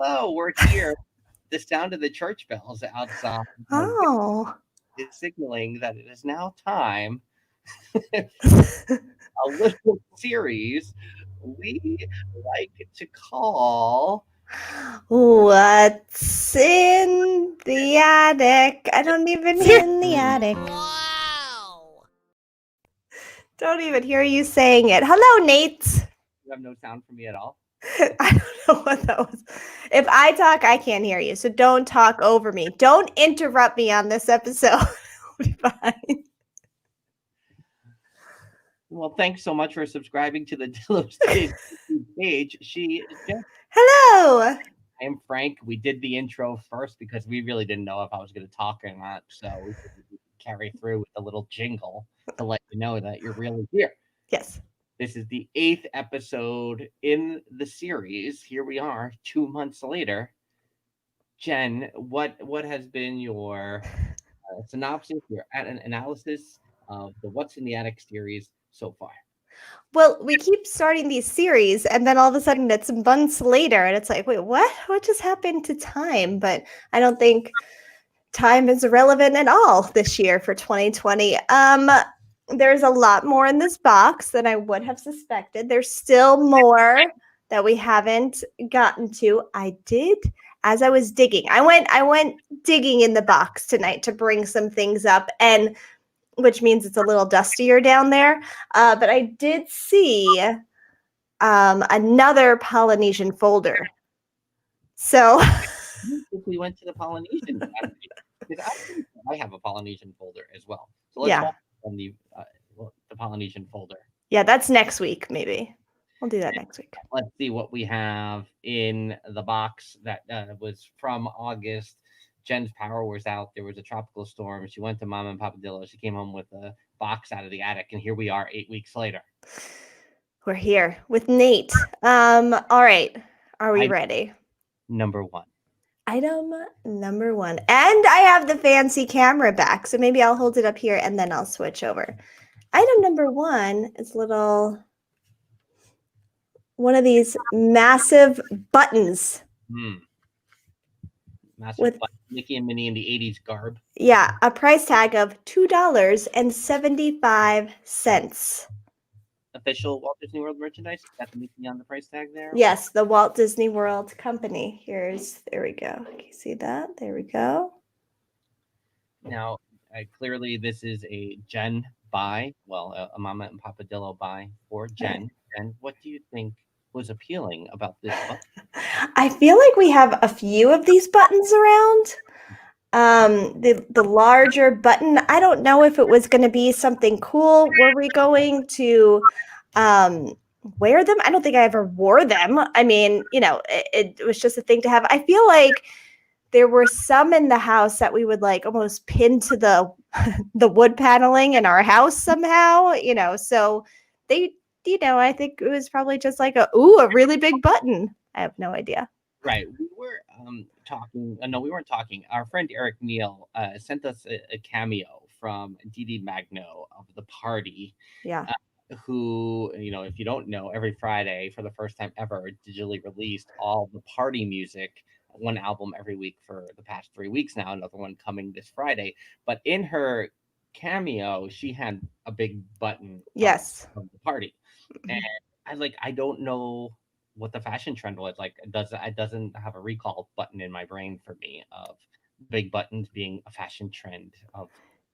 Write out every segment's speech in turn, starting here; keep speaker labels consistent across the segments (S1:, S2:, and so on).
S1: hello, we're here. The sound of the church bells outside
S2: Oh.
S1: is signaling that it is now time a little series we like to call.
S2: What's in the attic? I don't even hear in the attic. Don't even hear you saying it. Hello, Nate.
S1: You have no sound from me at all.
S2: I don't know what that was. If I talk, I can't hear you. So don't talk over me. Don't interrupt me on this episode. It'll be fine.
S1: Well, thanks so much for subscribing to the Dillo Stage page. She is Jen.
S2: Hello.
S1: I am Frank. We did the intro first because we really didn't know if I was going to talk or not. So we could carry through with a little jingle to let you know that you're really here.
S2: Yes.
S1: This is the 8th episode in the series. Here we are 2 months later. Jen, what has been your synopsis, your analysis of the What's in the Attic series so far?
S2: Well, we keep starting these series, and then all of a sudden it's months later, and it's like, wait, what? What just happened to time? But I don't think time is relevant at all this year for 2020. There's a lot more in this box than I would have suspected. There's still more that we haven't gotten to. I did, as I was digging. I went digging in the box tonight to bring some things up, and which means it's a little dustier down there. But I did see another Polynesian folder. So
S1: If we went to the Polynesian, because I have a Polynesian folder as well. So let's
S2: yeah.
S1: talk on the Polynesian folder.
S2: Yeah, that's next week, maybe. We'll do that next week.
S1: Let's see what we have in the box that was from August. Jen's power was out. There was a tropical storm. She went to Mama and Papa Dillo. She came home with a box out of the attic, and here we are 8 weeks later.
S2: We're here with Nate. All right. Are we ready?
S1: Number 1.
S2: Item number 1. And I have the fancy camera back, so maybe I'll hold it up here and then I'll switch over. Item number 1 is one of these massive buttons.
S1: Massive with Mickey and Minnie in the 80s garb.
S2: Yeah, a price tag of $2.75.
S1: Official Walt Disney World merchandise. Got the Mickey on the price tag there.
S2: Yes, the Walt Disney World Company. There we go. Can you see that? There we go.
S1: Now, clearly this is a Jen buy. Well, a Mama and Papa Dillo buy for Jen. And what do you think was appealing about this button?
S2: I feel like we have a few of these buttons around. The larger button, I don't know if it was going to be something cool. Were we going to wear them? I don't think I ever wore them. I mean, it was just a thing to have. I feel like there were some in the house that we would like almost pin to the wood paneling in our house somehow, so they, I think it was probably just like a really big button. I have no idea.
S1: Right. We were talking. No, we weren't talking. Our friend Eric Neal sent us a cameo from Dee Magno of The Party.
S2: Yeah.
S1: Who, if you don't know, every Friday for the first time ever digitally released all the party music, one album every week for the past 3 weeks now, another one coming this Friday. But in her cameo, she had a big button.
S2: Yes.
S1: Of The Party. And I don't know what the fashion trend was. Like, it doesn't have a recall button in my brain for me of big buttons being a fashion trend of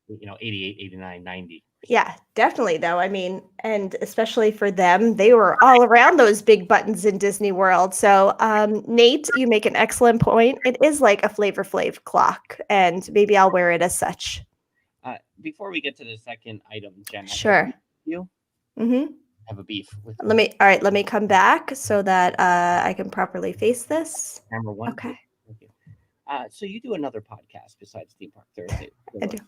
S1: 88, 89, 90.
S2: Yeah, definitely though. I mean, and especially for them, they were all around those big buttons in Disney World. So, Nate, you make an excellent point. It is like a Flavor Flav clock, and maybe I'll wear it as such.
S1: Before we get to the second item, Jen,
S2: sure.
S1: You?
S2: Mm-hmm.
S1: Have a beef with
S2: All right, let me come back so that I can properly face this.
S1: Camera 1.
S2: Okay.
S1: Thank you. So you do another podcast besides Theme Park Thursday.
S2: I do.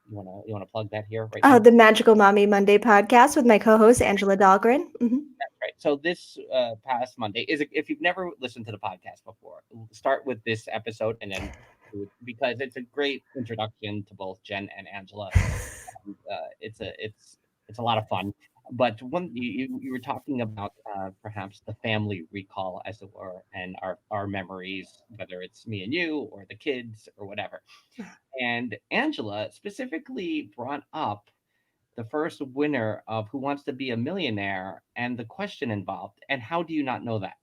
S1: You wanna plug that here right
S2: now? The Magical Mommy Monday podcast with my co-host Angela Dahlgren. Mm-hmm.
S1: That's right. So this past Monday if you've never listened to the podcast before, start with this episode and then because it's a great introduction to both Jen and Angela. It's a lot of fun. But one you were talking about perhaps the family recall, as it were, and our memories, whether it's me and you or the kids or whatever. And Angela specifically brought up the first winner of Who Wants to Be a Millionaire and the question involved. And how do you not know that?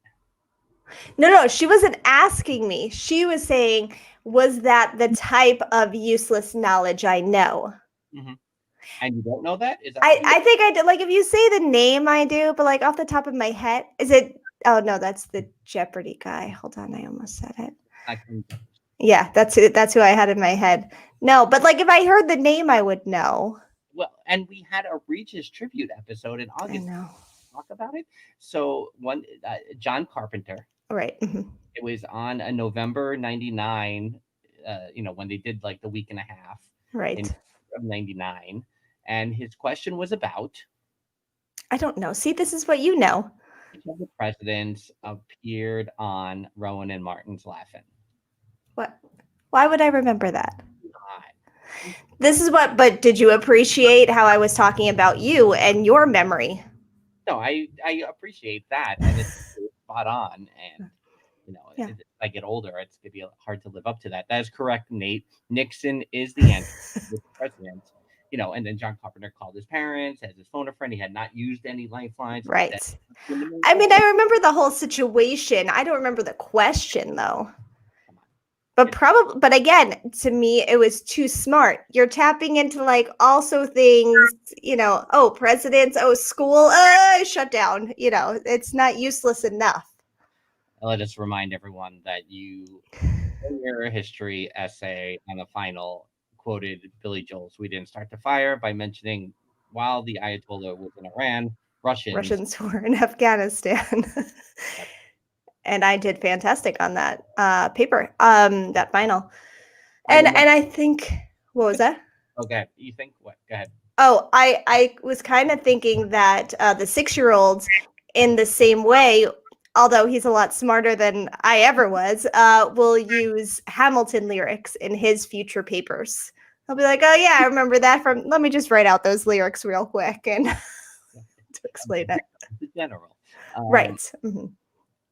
S2: No, she wasn't asking me. She was saying, was that the type of useless knowledge I know?
S1: Hmm. And you don't know that? Is that what
S2: I think I did. Like, if you say the name, I do, but like off the top of my head, is it? Oh no, that's the Jeopardy guy. Hold on, I almost said it.
S1: I can.
S2: Yeah, that's who I had in my head. No, but like if I heard the name, I would know.
S1: Well, and we had a Regis tribute episode in
S2: I
S1: August to
S2: know.
S1: talk about it. So one, John Carpenter.
S2: Right.
S1: It was on a November '99. When they did like the week and a half in
S2: Right.
S1: of '99, and his question was about
S2: I don't know. See, this is what you know.
S1: which of the presidents appeared on Rowan and Martin's Laugh-In.
S2: What? Why would I remember that?
S1: God.
S2: This is what. But did you appreciate how I was talking about you and your memory?
S1: No, I appreciate that, and it's spot on. And
S2: Yeah.
S1: as I get older, it's gonna be hard to live up to that. That is correct, Nate. Nixon is the answer with the president. And then John Carpenter called his parents, as his phone a friend. He had not used any lifelines.
S2: Right. I mean, I remember the whole situation. I don't remember the question though. But again, to me, it was too smart. You're tapping into like also things, oh, presidents, oh, school, shut down. It's not useless enough.
S1: Let us remind everyone that you, in your history essay on the final, quoted Billy Joel's "We Didn't Start the Fire" by mentioning while the Ayatollah was in Iran,
S2: Russians were in Afghanistan. And I did fantastic on that paper, that final. And I think, what was that?
S1: Okay, you think what? Go ahead.
S2: Oh, I was kind of thinking that the 6-year-olds, in the same way, although he's a lot smarter than I ever was, will use Hamilton lyrics in his future papers. He'll be like, oh yeah, I remember that from, let me just write out those lyrics real quick and to explain it.
S1: The general.
S2: Right. Mm-hmm.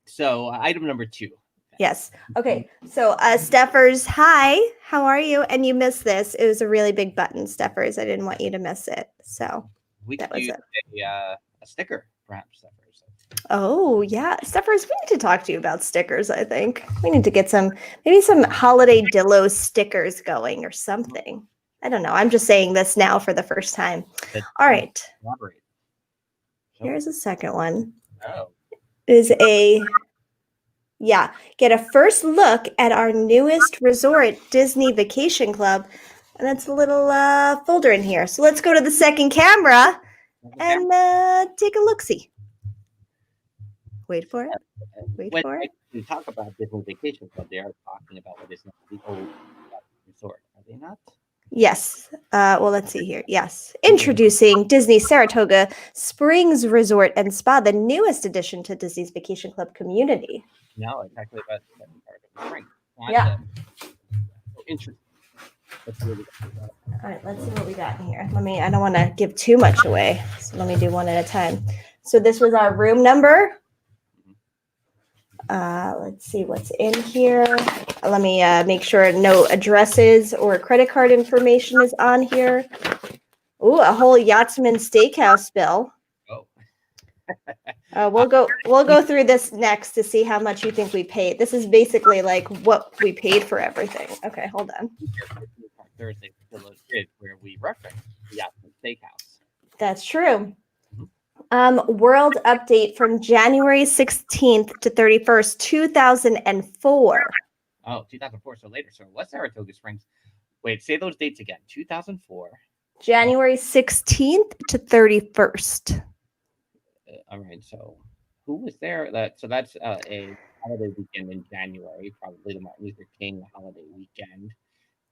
S1: So item number 2.
S2: Yes. Okay. So Steffers, hi, how are you? And you missed this. It was a really big button, Steffers. I didn't want you to miss it. So
S1: we could use a sticker, perhaps, Steffers.
S2: Oh yeah, Steffers, we need to talk to you about stickers. I think we need to get maybe some holiday Dillo stickers going or something. I don't know. I'm just saying this now for the first time. All right. Here's a second one.
S1: Oh.
S2: Get a first look at our newest resort, Disney Vacation Club. And that's a little folder in here. So let's go to the second camera and take a look-see. Wait for it.
S1: When we talk about Disney Vacation Club, they are talking about what is now the old resort, are they not?
S2: Yes. Well, let's see here. Yes. Introducing Disney Saratoga Springs Resort and Spa, the newest addition to Disney's Vacation Club community.
S1: No, it's actually about the spring.
S2: Yeah.
S1: Interesting.
S2: All right, let's see what we got in here. I don't want to give too much away, so let me do one at a time. So this was our room number. Let's see what's in here. Let me make sure no addresses or credit card information is on here. Ooh, a whole Yachtsman Steakhouse bill.
S1: Oh.
S2: We'll go through this next to see how much you think we paid. This is basically like what we paid for everything. Okay, hold on.
S1: Thursday where we referenced the Yachtsman Steakhouse.
S2: That's true. World update from January 16th to 31st, 2004.
S1: Oh, 2004, so later. So what's Saratoga Springs? Wait, say those dates again. 2004.
S2: January 16th to 31st.
S1: All right, so who was there? That's a holiday weekend in January, probably the Martin Luther King holiday weekend.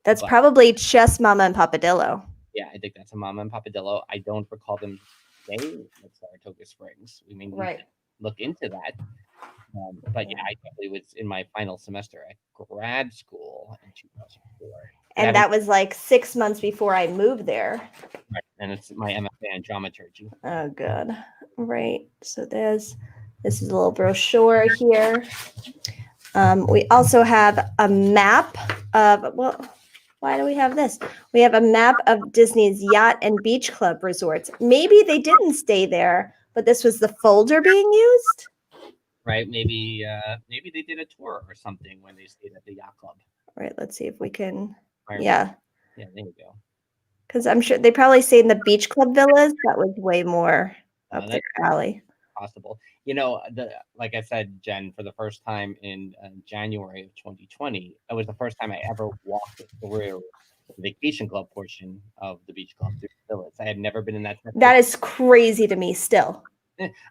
S2: That's probably just Mama and Papa Dillo.
S1: Yeah, I think that's a Mama and Papa Dillo. I don't recall them staying at Saratoga Springs. We may need to look into that. But yeah, I definitely was in my final semester at grad school in 2004.
S2: And that was like 6 months before I moved there.
S1: and it's my MFA in dramaturgy.
S2: Oh, good. Right. So this is a little brochure here. We also have a map of, well, why do we have this? We have a map of Disney's yacht and beach club resorts. Maybe they didn't stay there, but this was the folder being used.
S1: Right? Maybe they did a tour or something when they stayed at the yacht club.
S2: All right. Let's see if we can.
S1: Right?
S2: Yeah.
S1: Yeah, there you go.
S2: Because I'm sure they probably stayed in the beach club villas. That was way more up their alley.
S1: Possible. Like I said, Jen, for the first time in January of 2020, that was the first time I ever walked through the vacation club portion of the beach club through the villas. I had never been in that.
S2: That is crazy to me still.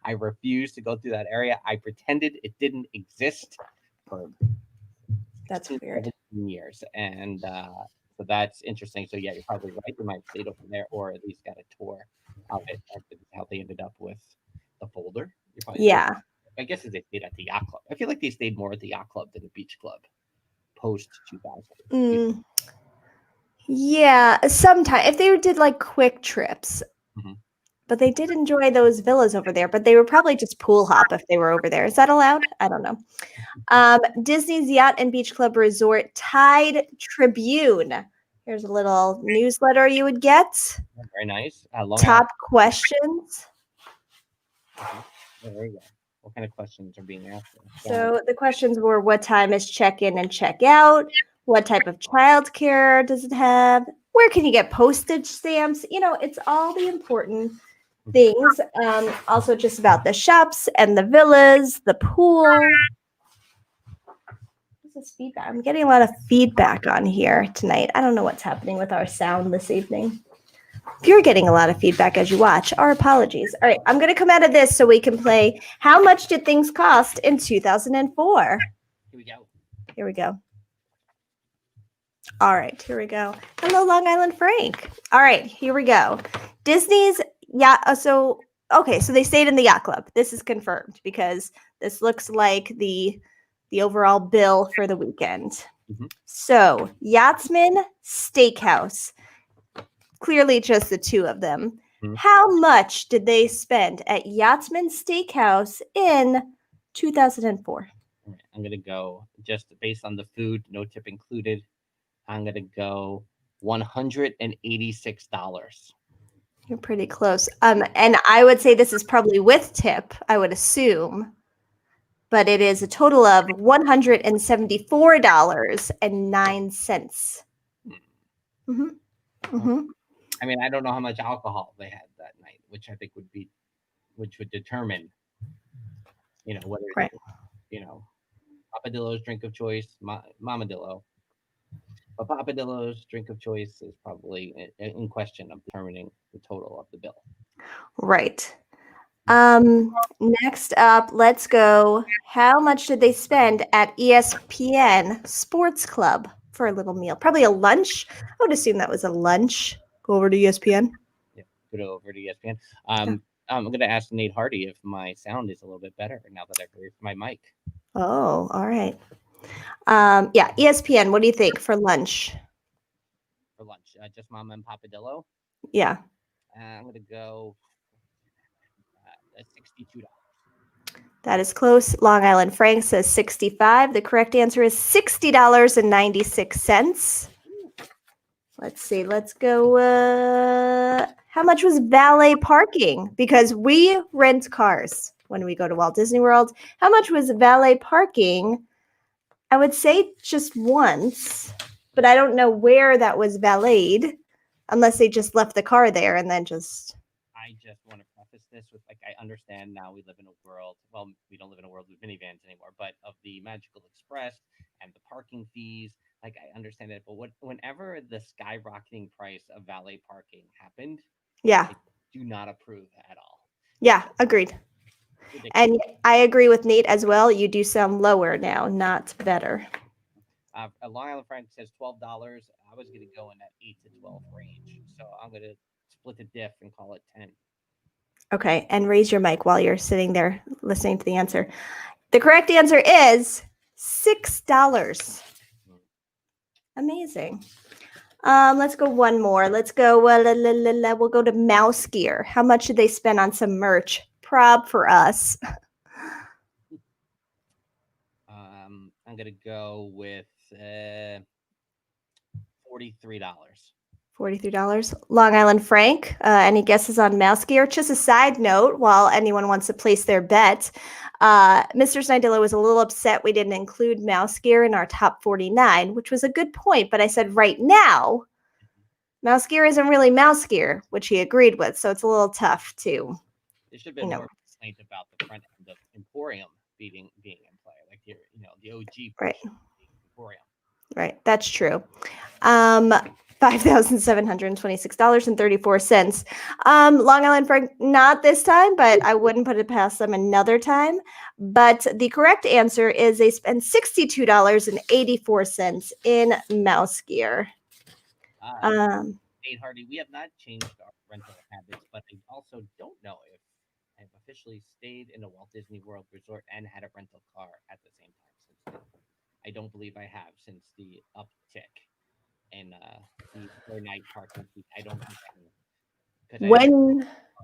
S1: I refused to go through that area. I pretended it didn't exist for
S2: That's weird.
S1: years. And so that's interesting. So yeah, you're probably right. They might have stayed over there or at least got a tour of it. That's how they ended up with the folder.
S2: Yeah.
S1: I guess they stayed at the yacht club. I feel like they stayed more at the yacht club than the beach club post 2000.
S2: Yeah, sometimes if they did like quick trips.
S1: Mm-hmm.
S2: But they did enjoy those villas over there, but they were probably just pool hop if they were over there. Is that allowed? I don't know. Disney's Yacht and Beach Club Resort Tide Tribune. Here's a little newsletter you would get.
S1: Very nice.
S2: Top questions.
S1: There you go. What kind of questions are being asked?
S2: So the questions were, what time is check-in and check-out? What type of childcare does it have? Where can you get postage stamps? It's all the important things. Also just about the shops and the villas, the pool. What's this feedback? I'm getting a lot of feedback on here tonight. I don't know what's happening with our sound this evening. If you're getting a lot of feedback as you watch, our apologies. All right, I'm going to come out of this so we can play How Much Did Things Cost in 2004? Here we go. All right, here we go. Hello, Long Island Frank. All right, here we go. Disney's yacht. So they stayed in the yacht club. This is confirmed because this looks like the overall bill for the weekend. Mm-hmm. So Yachtsman Steakhouse. Clearly just the two of them. Mm-hmm. How much did they spend at Yachtsman Steakhouse in 2004?
S1: I'm going to go just based on the food, no tip included. I'm going to go $186.
S2: You're pretty close. And I would say this is probably with tip, I would assume. But it is a total of $174.09. Mm-hmm. Mm-hmm.
S1: I mean, I don't know how much alcohol they had that night, which I think would determine, whether,
S2: right.
S1: Papa Dillo's drink of choice, Mama Dillo. But Papa Dillo's drink of choice is probably in question of determining the total of the bill.
S2: Right. Next up, let's go. How much did they spend at ESPN Sports Club for a little meal? Probably a lunch. I would assume that was a lunch. Go over to ESPN.
S1: Yeah, go over to ESPN. I'm going to ask Nate Hardy if my sound is a little bit better now that I've raised my mic.
S2: Oh, all right. Yeah, ESPN. What do you think for lunch?
S1: For lunch, just Mama and Papa Dillo.
S2: Yeah.
S1: I'm going to go $62.
S2: That is close. Long Island Frank says 65. The correct answer is $60.96. Let's see. Let's go. How much was valet parking? Because we rent cars when we go to Walt Disney World. How much was valet parking? I would say just once, but I don't know where that was valeted unless they just left the car there and then just.
S1: I just want to preface this with, I understand now we live in a world, well, we don't live in a world with minivans anymore, but of the Magical Express and the parking fees, I understand it. But whenever the skyrocketing price of valet parking happened,
S2: yeah,
S1: I do not approve at all.
S2: Yeah, agreed. Ridiculous. And I agree with Nate as well. You do sound lower now, not better.
S1: Long Island Frank says $12. I was going to go in that 8 to 12 range. So I'm going to split the diff and call it 10.
S2: Okay. And raise your mic while you're sitting there listening to the answer. The correct answer is $6. Amazing. Let's go one more. Let's go. We'll go to Mouse Gear. How much did they spend on some merch? Prob for us.
S1: I'm gonna go with $43.
S2: $43. Long Island Frank. Any guesses on Mouse Gear? Just a side note, while anyone wants to place their bet, Mr. Snidillo was a little upset we didn't include Mouse Gear in our top 49, which was a good point. But I said right now, Mouse Gear isn't really Mouse Gear, which he agreed with. So it's a little tough to,
S1: There should have been more complaint about the front end of Emporium being in play, like the OG
S2: right.
S1: Emporium.
S2: Right, that's true. $5,726.34. Long Island Frank, not this time, but I wouldn't put it past them another time. But the correct answer is they spend $62.84 in Mouse Gear.
S1: Nate Hardy, we have not changed our rental habits, but I also don't know if I've officially stayed in a Walt Disney World resort and had a rental car at the same time since then. I don't believe I have since the uptick in the per night parking fee. I don't think I have. Because I had a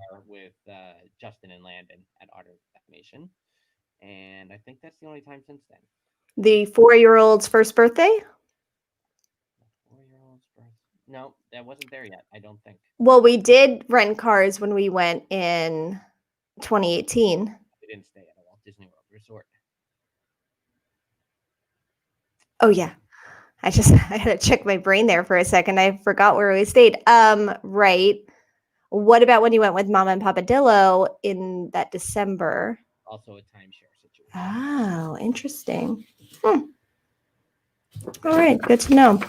S1: car with Justin and Landon at Art of Animation, and I think that's the only time since then.
S2: The 4-year-old's first birthday?
S1: 4-year-old's birthday? No, that wasn't there yet. I don't think.
S2: Well, we did rent cars when we went in 2018.
S1: We didn't stay at a Walt Disney World resort.
S2: Oh yeah, I had to check my brain there for a second. I forgot where we stayed. Right. What about when you went with Mama and Papa Dillo in that December?
S1: Also a timeshare situation.
S2: Oh, interesting. All right, good to know.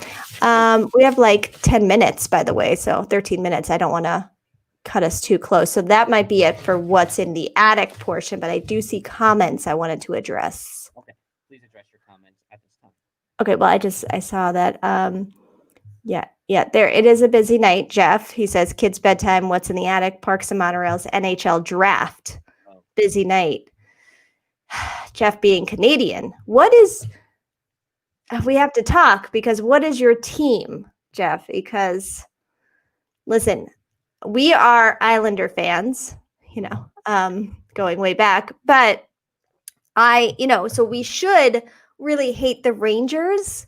S2: We have like 10 minutes, by the way, so 13 minutes. I don't want to cut us too close. So that might be it for what's in the attic portion, but I do see comments I wanted to address.
S1: Okay, please address your comments at this time.
S2: Okay, well, I saw that. Yeah, there it is a busy night. Jeff, he says, kids' bedtime, what's in the attic, Parks and Monorails, NHL draft. Oh. Busy night. Jeff being Canadian. We have to talk because what is your team, Jeff? Because listen, we are Islander fans, going way back, but so we should really hate the Rangers,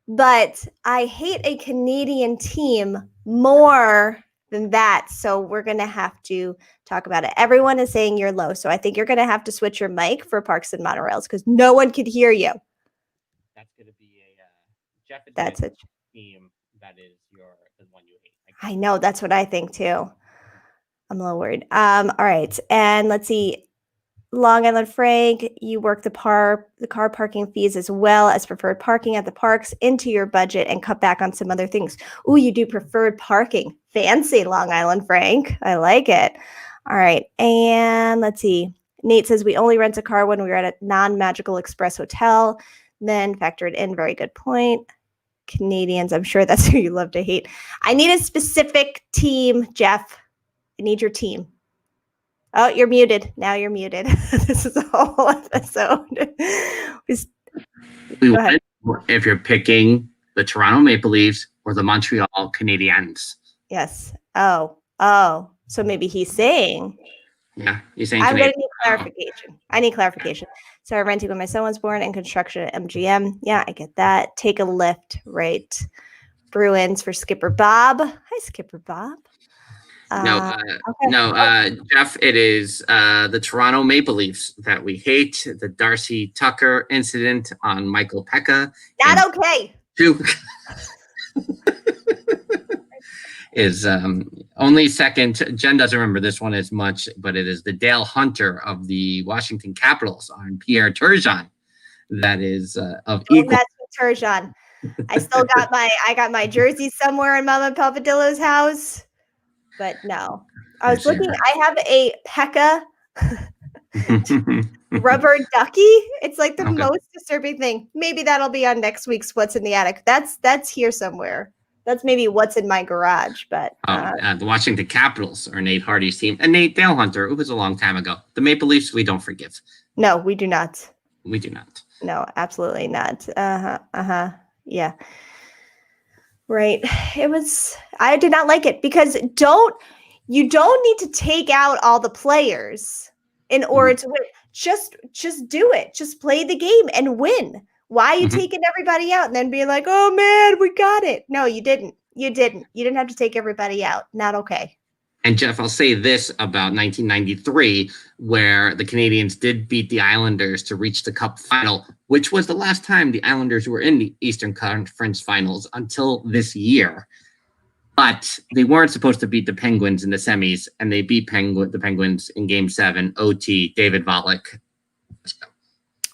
S2: but I hate a Canadian team more than that. So we're going to have to talk about it. Everyone is saying you're low. So I think you're going to have to switch your mic for Parks and Monorails because no one could hear you.
S1: That's going to be Jeff.
S2: That's a
S1: team that is the one you hate.
S2: I know. That's what I think too. I'm a little worried. All right. And let's see. Long Island Frank, you work the car parking fees as well as preferred parking at the parks into your budget and cut back on some other things. Ooh, you do preferred parking. Fancy, Long Island Frank. I like it. All right. And let's see. Nate says we only rent a car when we're at a non-Magical Express hotel. Then factor it in. Very good point. Canadians, I'm sure that's who you love to hate. I need a specific team, Jeff. I need your team. Oh, you're muted. Now you're muted. This is a whole episode.
S1: Go ahead. If you're picking the Toronto Maple Leafs or the Montreal Canadiens.
S2: Yes. Oh. So maybe he's saying.
S1: Yeah, he's saying.
S2: I'm going to need clarification. I need clarification. So I'm renting when my son was born and construction at MGM. Yeah, I get that. Take a lift, right? Bruins for Skipper Bob. Hi, Skipper Bob.
S1: Jeff, it is the Toronto Maple Leafs that we hate. The Darcy Tucker incident on Michael Pekka.
S2: Not okay.
S1: Is only second. Jen doesn't remember this one as much, but it is the Dale Hunter of the Washington Capitals on Pierre Turgeon. That is of equal.
S2: That's Turgeon. I still got my jersey somewhere in Mama and Papa Dillo's house. But no, I was looking. I have a Pekka rubber ducky. It's like the most disturbing thing. Maybe that'll be on next week's What's in the Attic. That's here somewhere. That's maybe what's in my garage. But
S1: the Washington Capitals are Nate Hardy's team, and Dale Hunter. It was a long time ago. The Maple Leafs, we don't forgive.
S2: No, we do not.
S1: We do not.
S2: No, absolutely not. Yeah. Right. I did not like it because you don't need to take out all the players in order to win. Just do it. Just play the game and win. Why are you taking everybody out and then being like, "Oh man, we got it." No, you didn't. You didn't. You didn't have to take everybody out. Not okay.
S1: And Jeff, I'll say this about 1993, where the Canadians did beat the Islanders to reach the Cup final, which was the last time the Islanders were in the Eastern Conference Finals until this year. But they weren't supposed to beat the Penguins in the semis, and they beat the Penguins in Game 7, OT, David Valet.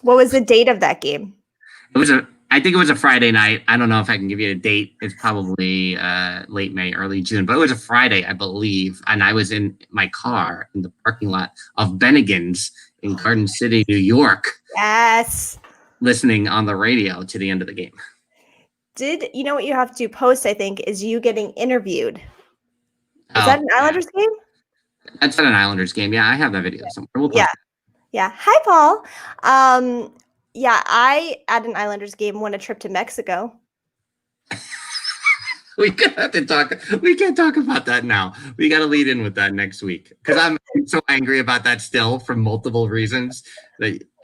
S2: What was the date of that game?
S1: I think it was a Friday night. I don't know if I can give you a date. It's probably late May, early June, but it was a Friday, I believe. And I was in my car in the parking lot of Bennigan's in Garden City, New York.
S2: Yes.
S1: Listening on the radio to the end of the game.
S2: You know what you have to post, I think, is you getting interviewed. Is that an Islanders game?
S1: That's not an Islanders game. Yeah, I have that video somewhere. We'll post it.
S2: Yeah. Hi, Paul. Yeah, I, at an Islanders game, won a trip to Mexico.
S1: We can't talk about that now. We got to lead in with that next week because I'm so angry about that still for multiple reasons.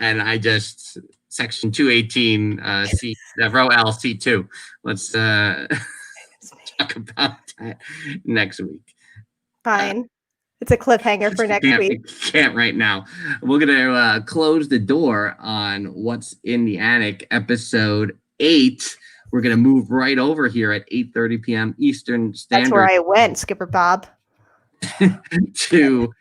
S1: And I just section 218 C row L C2. Let's talk about that next week.
S2: Fine. It's a cliffhanger for next week.
S1: Can't right now. We're gonna close the door on What's in the Attic, episode 8. We're gonna move right over here at 8:30 p.m. Eastern Standard.
S2: That's where I went, Skipper Bob.
S1: To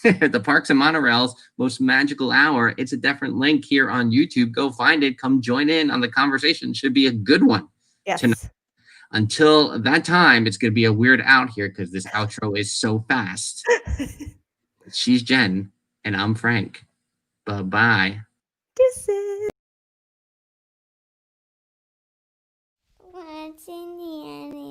S1: the Parks and Monorail's most magical hour. It's a different link here on YouTube. Go find it. Come join in on the conversation. Should be a good one.
S2: Yes.
S1: Tonight. Until that time, it's going to be a weird out here because this outro is so fast. She's Jen, and I'm Frank. Bye-bye.
S2: Deuces.
S3: What's in the attic?